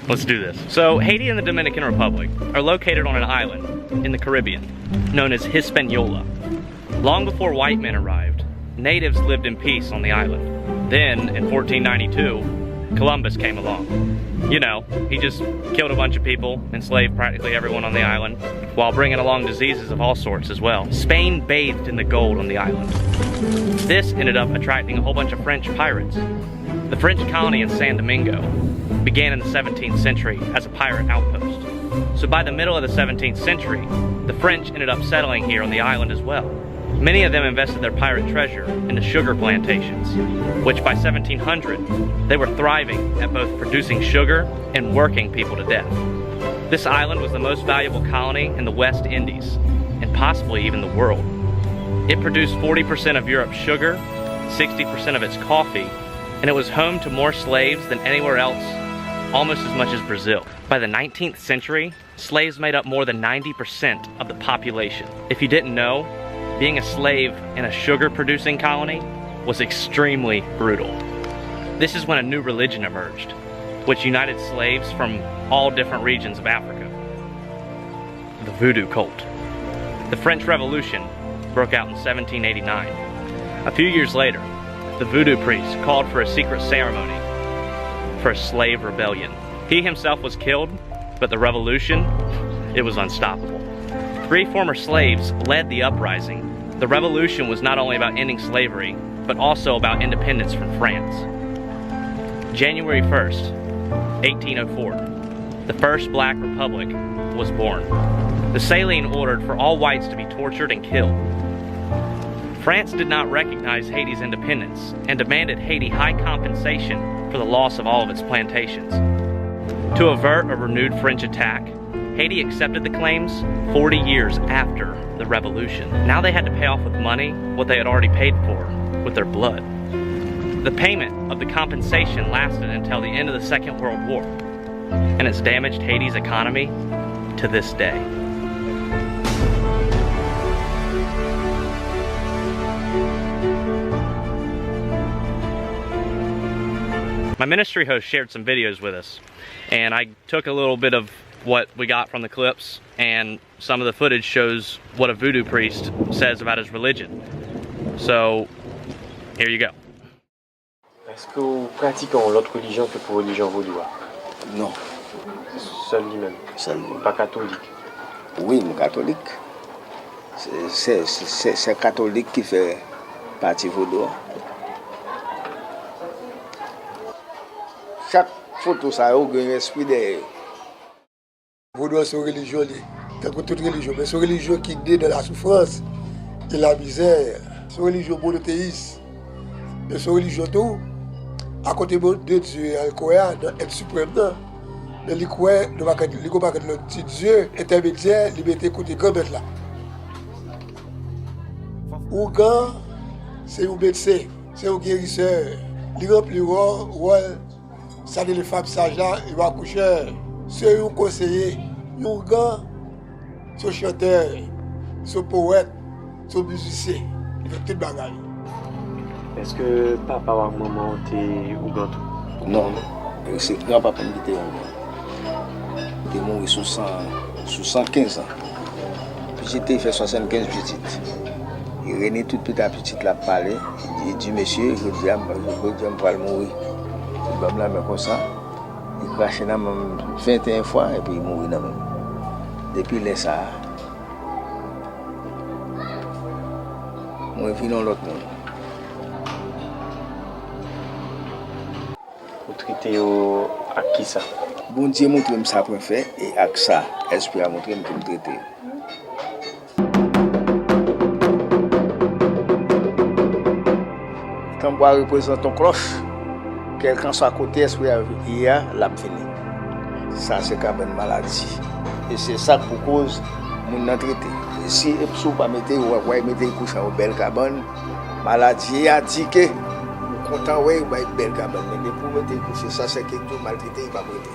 Let's do this. So Haiti and the Dominican Republic are located on an island in the Caribbean known as Hispaniola. Long before white men arrived, natives lived in peace on the island. Then, in 1492, Columbus came along. You know, he just killed a bunch of people, enslaved practically everyone on the island, while bringing along diseases of all sorts as well. Spain bathed in the gold on the island. This ended up attracting a whole bunch of French pirates. The French colony in San Domingo began in the 17th century as a pirate outpost. So by the middle of the 17th century, the French ended up settling here on the island as well. Many of them invested their pirate treasure into sugar plantations, which by 1700, they were thriving at both producing sugar and working people to death. This island was the most valuable colony in the West Indies, and possibly even the world. It produced 40% of Europe's sugar, 60% of its coffee, and it was home to more slaves than anywhere else, almost as much as Brazil. By the 19th century, slaves made up more than 90% of the population. If you didn't know, being a slave in a sugar-producing colony was extremely brutal. This is when a new religion emerged, which united slaves from all different regions of Africa. The voodoo cult. The French Revolution broke out in 1789. A few years later, the voodoo priest called for a secret ceremony for a slave rebellion. He himself was killed, but the revolution, it was unstoppable. 3 former slaves led the uprising. The revolution was not only about ending slavery, but also about independence from France. January 1st, 1804, the first Black Republic was born. The Saline ordered for all whites to be tortured and killed. France did not recognize Haiti's independence and demanded Haiti high compensation for the loss of all of its plantations. To avert a renewed French attack, Haiti accepted the claims 40 years after the revolution. Now they had to pay off with money what they had already paid for with their blood. The payment of the compensation lasted until the end of the Second World War, and it's damaged Haiti's economy to this day. My ministry host shared some videos with us, and I took a little bit of what we got from the clips, and some of the footage shows what a voodoo priest says about his religion. So, here you go. Est-ce que vous pratiquez l'autre religion que pour religion vaudou? Non. Seul lui-même? Seul. Pas catholique? Oui, je suis catholique. C'est catholique qui fait partie vaudou. Chaque photo, ça a un esprit de... Vaudou, c'est une religion, comme toute religion, mais c'est une religion qui est dans la souffrance et la misère. C'est une religion monothéiste. Mais c'est une religion tout, à côté de Dieu, elle croit dans être suprême. Mais il croit que le petit Dieu intermédiaire, il mettait côté grand bête là. Ougan, c'est un médecin, c'est un guérisseur. Il remplit le rôle, ça dit les femmes sages là, il va accoucher. C'est un conseiller, un gars, c'est un chanteur, c'est un poète, c'est un musicien. Il fait tout le bagage. Est-ce que papa ou maman étaient Ougan tout? Non, c'est grand-papa qui était Ougan. Il est mort sous 115 ans. Puis il fait 75 petites. Il est né tout petit la parler. Il dit monsieur, je dis, je vais mourir. Il va me la mettre comme ça. Il crache dans même 21 fois et puis il mourit dans même. Depuis là, ça, moi je vis dans l'autre monde. Vous traitez à qui ça? Bon Dieu montre ça pour faire et avec ça, l'esprit a montré pour me traiter. Quand on représente ton cloche, quelqu'un soit à côté, l'esprit il y a la fini. Ça c'est quand même une maladie. Et c'est ça pour cause mon traité. Si vous pas mettre couche en belle cabane, maladie a dit que content ouais belle cabane mais pour mettre couche ça c'est quelque chose maltraité il va prêter.